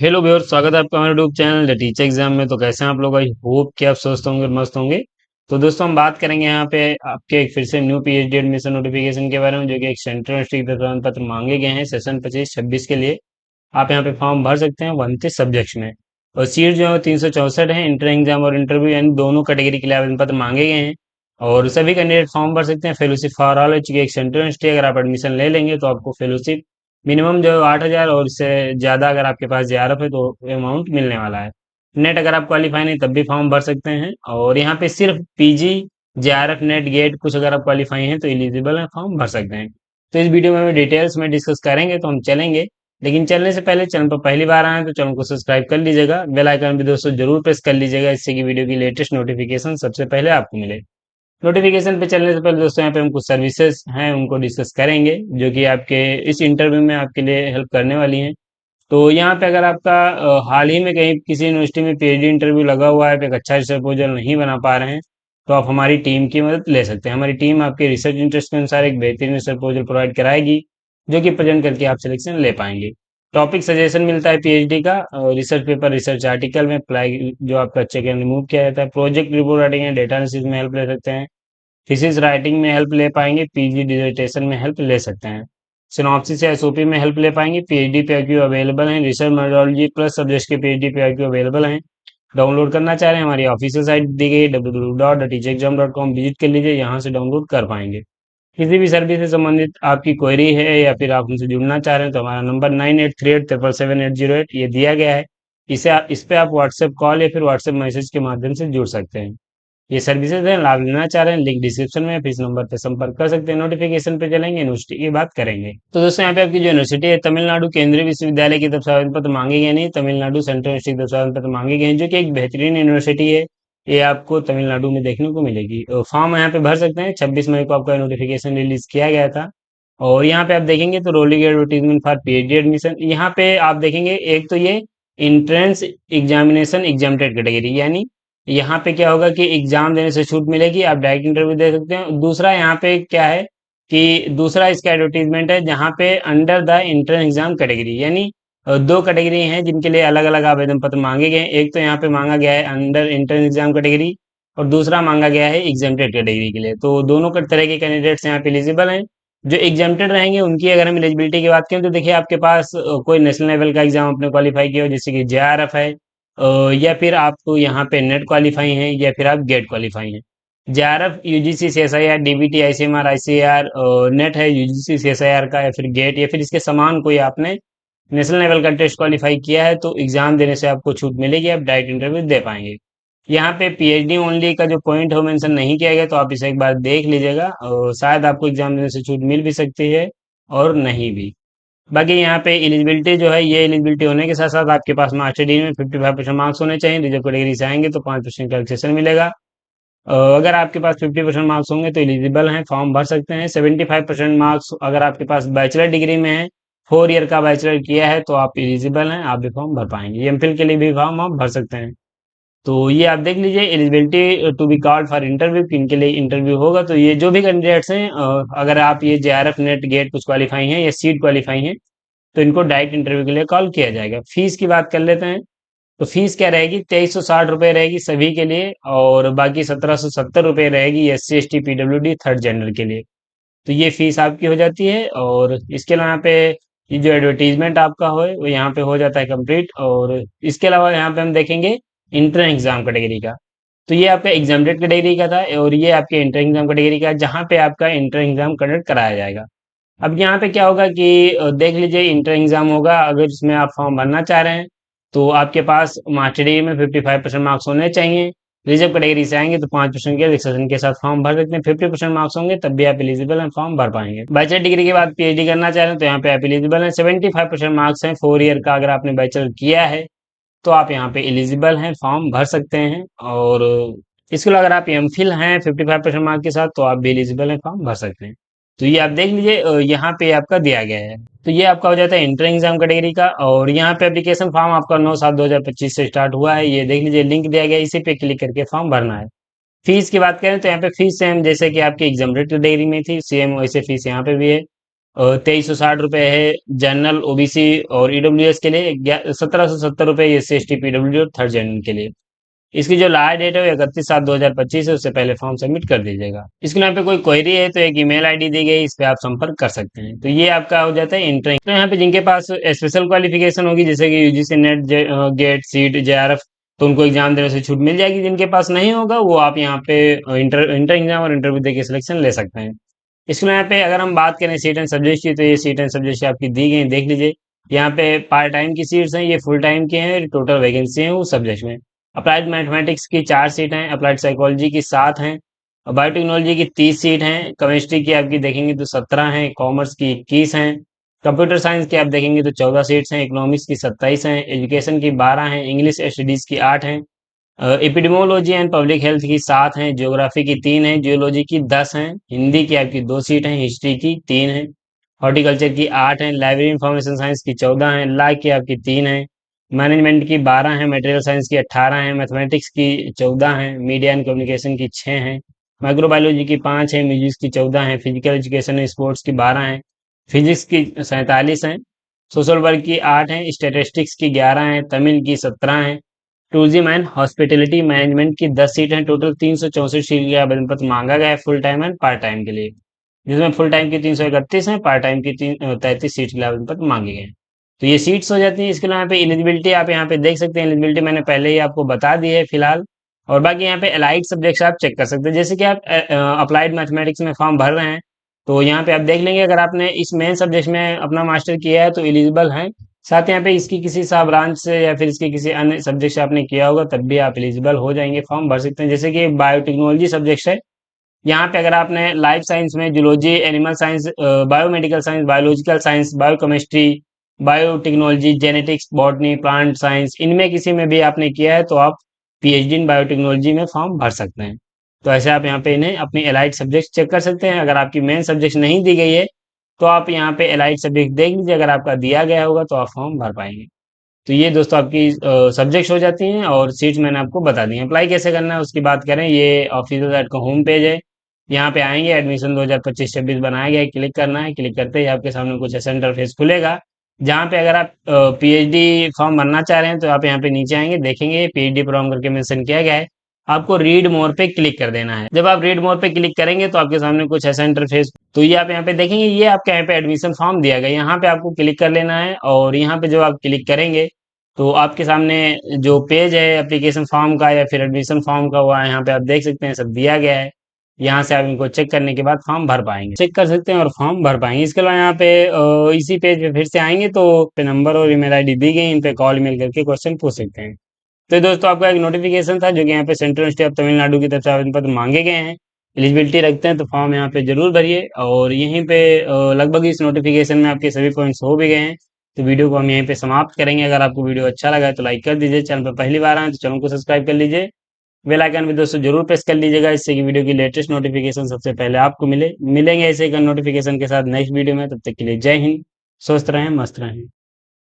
Hello viewer, स्वागत है आपका हमारे YouTube channel the teacher exam में। तो कैसे हैं आप लोग? आई होप कि आप स्वस्थ होंगे और मस्त होंगे। तो दोस्तों, हम बात करेंगे यहाँ पे आपके एक फिर से न्यू पीएचडी एडमिशन नोटिफिकेशन के बारे में, जो कि एक सेंट्रल यूनिवर्सिटी के प्रमाण पत्र मांगे गए हैं सेशन 25-26 के लिए। आप यहाँ पे फॉर्म भर सकते हैं 29 सब्जेक्ट्स में। और सीट जो है 364 है। इंटर एग्जाम और इंटरव्यू यानी दोनों कैटेगरी के लिए आवेदन पत्र मांगे गए हैं। और सभी कैंडिडेट फॉर्म भर सकते हैं। फेलोशिप फॉर ऑल, चूंकि एक सेंट्रल यूनिवर्सिटी, अगर आप एडमिशन ले लेंगे तो आपको फेलोशिप मिनिमम जो 8,000 और इससे ज़्यादा अगर आपके पास जेआरएफ है तो अमाउंट मिलने वाला है। नेट अगर आप क्वालिफाई नहीं तब भी फॉर्म भर सकते हैं। और यहाँ पे सिर्फ पीजी, जेआरएफ, नेट, गेट कुछ अगर आप क्वालिफाई हैं तो एलिजिबल है, फॉर्म भर सकते हैं। तो इस वीडियो में हम डिटेल्स में डिस्कस करेंगे, तो हम चलेंगे। लेकिन चलने से पहले चैनल पर पहली बार आए हैं तो चैनल को सब्सक्राइब कर लीजिएगा। बेल आइकन भी दोस्तों जरूर प्रेस कर लीजिएगा, इससे कि वीडियो की लेटेस्ट नोटिफिकेशन सबसे पहले आपको मिले। नोटिफिकेशन पे चलने से पहले दोस्तों, यहाँ पे हम कुछ सर्विसेज हैं उनको डिस्कस करेंगे, जो कि आपके इस इंटरव्यू में आपके लिए हेल्प करने वाली हैं। तो यहाँ पे अगर आपका हाल ही में कहीं किसी यूनिवर्सिटी में पीएचडी इंटरव्यू लगा हुआ है, आप एक अच्छा रिसर्च प्रपोजल नहीं बना पा रहे हैं, तो आप हमारी टीम की मदद ले सकते हैं। हमारी टीम आपके रिसर्च इंटरेस्ट के अनुसार एक बेहतरीन रिसर्च प्रपोजल प्रोवाइड कराएगी, जो कि प्रेजेंट करके आप सिलेक्शन ले पाएंगे। टॉपिक सजेशन मिलता है पीएचडी का, रिसर्च पेपर, रिसर्च आर्टिकल में अप्लाई जो आपका चेक एंड रिमूव किया जाता है, project report writing and data analysis में हेल्प ले सकते हैं, थीसिस राइटिंग में हेल्प ले पाएंगे, पीजी डिसर्टेशन में हेल्प ले सकते हैं, सिनॉप्सिस या एसओपी में हेल्प ले पाएंगे। पीएचडी पीआईक्यू अवेलेबल हैं, रिसर्च मेथोडोलॉजी प्लस सब्जेक्ट के पीएचडी पीआईक्यू अवेलेबल हैं। डाउनलोड करना चाह रहे हैं, हमारी ऑफिशियल साइट दी गई www.teachexam.com विजिट कर लीजिए, यहाँ से डाउनलोड कर पाएंगे। किसी भी सर्विस से संबंधित आपकी क्वेरी है या फिर आप हमसे जुड़ना चाह रहे हैं तो हमारा नंबर 9838777808 ये दिया गया है। इस पे आप व्हाट्सएप कॉल या फिर व्हाट्सएप मैसेज के माध्यम से जुड़ सकते हैं। ये सर्विसेज हैं, लाभ लेना चाह रहे हैं, लिंक डिस्क्रिप्शन में है, फिर इस नंबर पे संपर्क कर सकते हैं। नोटिफिकेशन पे चलेंगे, यूनिवर्सिटी की बात करेंगे। तो दोस्तों, यहाँ पे आपकी जो यूनिवर्सिटी है, तमिलनाडु केंद्रीय विश्वविद्यालय की तरफ से आवेदन पत्र मांगे गए नहीं, तमिलनाडु सेंट्रल यूनिवर्सिटी की तरफ से आवेदन पत्र मांगे गए हैं, जो कि एक बेहतरीन यूनिवर्सिटी है। ये आपको तमिलनाडु में देखने को मिलेगी। फॉर्म यहाँ पे भर सकते हैं। 26 मई को आपका नोटिफिकेशन रिलीज किया गया था। और यहाँ पे आप देखेंगे तो rolling advertisement for PhD admission, यहाँ पे आप देखेंगे एक तो ये इंट्रेंस एग्जामिनेशन एग्जामटेड कैटेगरी, यानी यहाँ पे क्या होगा कि एग्जाम देने से छूट मिलेगी, आप डायरेक्ट इंटरव्यू दे सकते हैं। दूसरा यहाँ पे क्या है कि दूसरा इसका एडवर्टीजमेंट है जहाँ पे under the entrance exam category, यानी दो कैटेगरी हैं जिनके लिए अलग अलग आवेदन पत्र मांगे गए हैं। एक तो यहाँ पे मांगा गया है अंडर इंट्रेंस एग्जाम कैटेगरी, और दूसरा मांगा गया है एग्जामटेड कैटेगरी के लिए। तो दोनों तरह के कैंडिडेट्स यहाँ पे एलिजिबल हैं। जो एग्जामटेड रहेंगे उनकी अगर हम एलिजिबिलिटी की बात करें तो देखिए, आपके पास कोई नेशनल लेवल का एग्जाम आपने क्वालिफाई किया हो, जैसे कि जेआरएफ है, या फिर आप यहाँ पे नेट क्वालिफाई हैं, या फिर आप गेट क्वालिफाई हैं। JRF UGC CSIR DBT ICMR ICR, net है यूजीसी सीएसआईआर का, या फिर गेट, या फिर इसके समान कोई आपने नेशनल लेवल का टेस्ट क्वालिफाई किया है, तो एग्जाम देने से आपको छूट मिलेगी, आप डायरेक्ट इंटरव्यू दे पाएंगे। यहाँ पे पीएचडी ओनली का जो पॉइंट है वो मेंशन नहीं किया गया, तो आप इसे एक बार देख लीजिएगा, और शायद आपको एग्जाम देने से छूट मिल भी सकती है और नहीं भी। बाकी यहाँ पे एलिजिबिलिटी जो है, ये एलिजिबिलिटी होने के साथ साथ आपके पास मास्टर डिग्री में 55% मार्क्स होने चाहिए। रिजर्व कैटेगरी से आएंगे तो 5% कैलकुलेशन मिलेगा। अगर आपके पास 50% मार्क्स होंगे तो एलिजिबल हैं, फॉर्म भर सकते हैं। 75% मार्क्स अगर आपके पास बैचलर डिग्री में है, 4 ईयर का बैचलर किया है, तो आप एलिजिबल हैं, आप भी फॉर्म भर पाएंगे। एमफिल के लिए भी फॉर्म आप भर सकते हैं। तो ये आप देख लीजिए, eligibility to be called for interview, किन के लिए इंटरव्यू होगा। तो ये जो भी कैंडिडेट्स हैं, अगर आप ये जेआरएफ, नेट, गेट कुछ क्वालिफाई हैं या सीट क्वालिफाई हैं, तो इनको डायरेक्ट इंटरव्यू के लिए कॉल किया जाएगा। फीस की बात कर लेते हैं। तो फीस क्या रहेगी? 2360 रुपये रहेगी सभी के लिए, और बाकी 1770 रुपये रहेगी SC ST PWD third gender के लिए। तो ये फीस आपकी हो जाती है। और इसके अलावा यहाँ पे ये जो एडवर्टीजमेंट आपका हो वो यहाँ पे हो जाता है कंप्लीट। और इसके अलावा यहाँ पे हम देखेंगे इंटर एग्जाम कैटेगरी का। तो ये आपका एग्जामटेड कैटेगरी का था, और ये आपके इंटर एग्जाम कैटेगरी का है, जहाँ पे आपका इंटर एग्जाम कंडक्ट कराया जाएगा। अब यहाँ पे क्या होगा कि देख लीजिए, इंटर एग्जाम होगा, अगर इसमें आप फॉर्म भरना चाह रहे हैं तो आपके पास मास्टर डिग्री में 55% मार्क्स होने चाहिए। रिजर्व कैटेगरी से आएंगे तो 5% के रिक्सेशन के साथ फॉर्म भर सकते हैं। 50% मार्क्स होंगे तब भी आप एलिजिबल हैं, फॉर्म भर पाएंगे। बैचलर डिग्री के बाद पीएचडी करना चाह रहे हैं तो यहाँ पे आप एलिजिबल हैं। 75% मार्क्स हैं 4 ईयर का, अगर आपने बैचलर किया है तो आप यहाँ पे एलिजिबल हैं, फॉर्म भर सकते हैं। और इसके अलावा अगर आप एमफिल हैं 55% मार्क्स के साथ, तो आप भी एलिजिबल हैं, फॉर्म भर सकते हैं। तो ये आप देख लीजिए, यहाँ पे आपका दिया गया है। तो ये आपका हो जाता है इंटर एग्जाम कैटेगरी का। और यहाँ पे एप्लीकेशन फॉर्म आपका 9/7/2025 से स्टार्ट हुआ है, ये देख लीजिए, लिंक दिया गया है, इसी पे क्लिक करके फॉर्म भरना है। फीस की बात करें तो यहाँ पे फीस सेम जैसे कि आपकी एग्जाम रेट कैटेगरी में थी, सेम वैसे फीस यहाँ पे भी है। ₹2360 है जनरल, ओबीसी और ईडब्ल्यूएस के लिए, 1770 रुपये SC ST PWD और थर्ड जेंडर के लिए। इसकी जो लास्ट डेट है वो 31/7/2025 है, उससे पहले फॉर्म सबमिट कर दीजिएगा। इसके यहाँ पे कोई क्वेरी है तो एक ईमेल आईडी दी गई, इस पे आप संपर्क कर सकते हैं। तो ये आपका हो जाता है इंटर। तो यहाँ पे जिनके पास स्पेशल क्वालिफिकेशन होगी, जैसे कि UGC NET, GATE, SET, JRF, तो उनको एग्जाम देने से छूट मिल जाएगी। जिनके पास नहीं होगा वो आप यहाँ पे इंटर इंटर एग्जाम और इंटरव्यू देके सिलेक्शन ले सकते हैं। इसके यहाँ पे अगर हम बात करें सीट एंड सब्जेक्ट की, तो ये सीट एंड सब्जेक्ट आपकी दी गई, देख लीजिए। यहाँ पे पार्ट टाइम की सीट्स हैं, ये फुल टाइम की हैं, टोटल वैकेंसी है उस सब्जेक्ट में। अप्लाइड मैथमेटिक्स की 4 सीट हैं, अप्लाइड साइकोलॉजी की 7 हैं, बायोटेक्नोलॉजी की 30 सीट हैं, केमिस्ट्री की आपकी देखेंगे तो 17 हैं, कॉमर्स की 21 हैं, कंप्यूटर साइंस की आप देखेंगे तो 14 सीट्स हैं, इकोनॉमिक्स की 27 हैं, एजुकेशन की 12 हैं, इंग्लिश स्टडीज की 8 हैं, एपिडेमोलॉजी एंड पब्लिक हेल्थ की 7 हैं, ज्योग्राफी की 3 हैं, जियोलॉजी की 10 हैं, हिंदी की आपकी 2 सीट हैं, हिस्ट्री की 3 हैं, हॉर्टिकल्चर की 8 हैं, लाइब्रेरी इंफॉर्मेशन साइंस की 14 हैं, लॉ की आपकी 3 हैं, मैनेजमेंट की 12 हैं, मटेरियल साइंस की 18 हैं, मैथमेटिक्स की 14 हैं, मीडिया एंड कम्युनिकेशन की 6 हैं, माइक्रोबायोलॉजी की 5 हैं, म्यूजिक्स की 14 हैं, फिजिकल एजुकेशन एंड स्पोर्ट्स की 12 हैं, फिजिक्स की 47 हैं, सोशल वर्क की 8 हैं, स्टैटिस्टिक्स की 11 हैं, तमिल की 17 हैं, टूरिज्म एंड हॉस्पिटैलिटी मैनेजमेंट की 10 सीट हैं, टोटल 364 सीट का आवेदन पत्र मांगा गया है full time and part time के लिए, जिसमें फुल टाइम की 331 है, पार्ट टाइम की 33 सीट के लिए आवेदन पत्र मांगे गए हैं। तो ये सीट्स हो जाती हैं। इसके अलावा यहाँ पे एलिजिबिलिटी आप यहाँ पे देख सकते हैं, एलिजिबिलिटी मैंने पहले ही आपको बता दी है फिलहाल। और बाकी यहाँ पे अलाइड सब्जेक्ट्स आप चेक कर सकते हैं, जैसे कि आप अप्लाइड मैथमेटिक्स में फॉर्म भर रहे हैं, तो यहाँ पे आप देख लेंगे अगर आपने इस मेन सब्जेक्ट में अपना मास्टर किया है तो एलिजिबल हैं। साथ ही यहाँ पे इसकी किसी सा ब्रांच से या फिर इसके किसी अन्य सब्जेक्ट से आपने किया होगा तब भी आप एलिजिबल हो जाएंगे, फॉर्म भर सकते हैं। जैसे कि बायोटेक्नोलॉजी सब्जेक्ट है, यहाँ पे अगर आपने लाइफ साइंस में zoology, animal science, biomedical science, biological science, biochemistry, biotechnology, genetics, botany, plant science, इनमें किसी में भी आपने किया है तो आप पीएचडी इन बायोटेक्नोलॉजी में फॉर्म भर सकते हैं। तो ऐसे आप यहाँ पे इन्हें अपनी एलाइड सब्जेक्ट चेक कर सकते हैं। अगर आपकी मेन सब्जेक्ट नहीं दी गई है तो आप यहाँ पे एलाइड सब्जेक्ट देख लीजिए, अगर आपका दिया गया होगा तो आप फॉर्म भर पाएंगे। तो ये दोस्तों आपकी सब्जेक्ट्स हो जाती हैं और सीट्स मैंने आपको बता दी हैं। अप्लाई कैसे करना है उसकी बात करें, ये ऑफिशियल साइट का होम पेज है। यहाँ पे आएंगे, एडमिशन 2025-26 बनाया गया है, क्लिक करना है। क्लिक करते ही आपके सामने कुछ ऐसा इंटरफेस खुलेगा, जहाँ पे अगर आप पीएचडी फॉर्म भरना चाह रहे हैं तो आप यहाँ पे नीचे आएंगे, देखेंगे पीएचडी फॉर्म करके मेंशन किया गया है। आपको रीड मोर पे क्लिक कर देना है। जब आप रीड मोर पे क्लिक करेंगे तो आपके सामने कुछ ऐसा इंटरफेस, तो ये आप यहाँ पे देखेंगे, ये आपके यहाँ पे एडमिशन फॉर्म दिया गया है। यहाँ पे आपको क्लिक कर लेना है और यहाँ पे जब आप क्लिक करेंगे तो आपके सामने जो पेज है एप्लीकेशन फॉर्म का या फिर एडमिशन फॉर्म का हुआ है, यहाँ पे आप देख सकते हैं सब दिया गया है। यहाँ से आप इनको चेक करने के बाद फॉर्म भर पाएंगे, चेक कर सकते हैं और फॉर्म भर पाएंगे। इसके अलावा यहाँ पे इसी पेज पे फिर से आएंगे तो पे नंबर और ईमेल आईडी दी गई, इन पे कॉल ईमेल करके क्वेश्चन पूछ सकते हैं। तो दोस्तों आपका एक नोटिफिकेशन था जो कि यहाँ पे सेंट्रल यूनिवर्सिटी ऑफ तमिलनाडु की तरफ से आवेदन पत्र मांगे गए हैं। एलिजिबिलिटी रखते हैं तो फॉर्म यहाँ पे जरूर भरिए। और यहीं पे लगभग इस नोटिफिकेशन में आपके सभी पॉइंट्स हो भी गए हैं। तो वीडियो को हम यहीं पे समाप्त करेंगे। अगर आपको वीडियो अच्छा लगा है तो लाइक कर दीजिए, चैनल पर पहली बार आए तो चैनल को सब्सक्राइब कर लीजिए, बेल आइकन भी दोस्तों जरूर प्रेस कर लीजिएगा, इससे कि वीडियो की लेटेस्ट नोटिफिकेशन सबसे पहले आपको मिलेंगे ऐसे नोटिफिकेशन के साथ नेक्स्ट वीडियो में। तब तक के लिए जय हिंद, स्वस्थ रहें, मस्त रहें।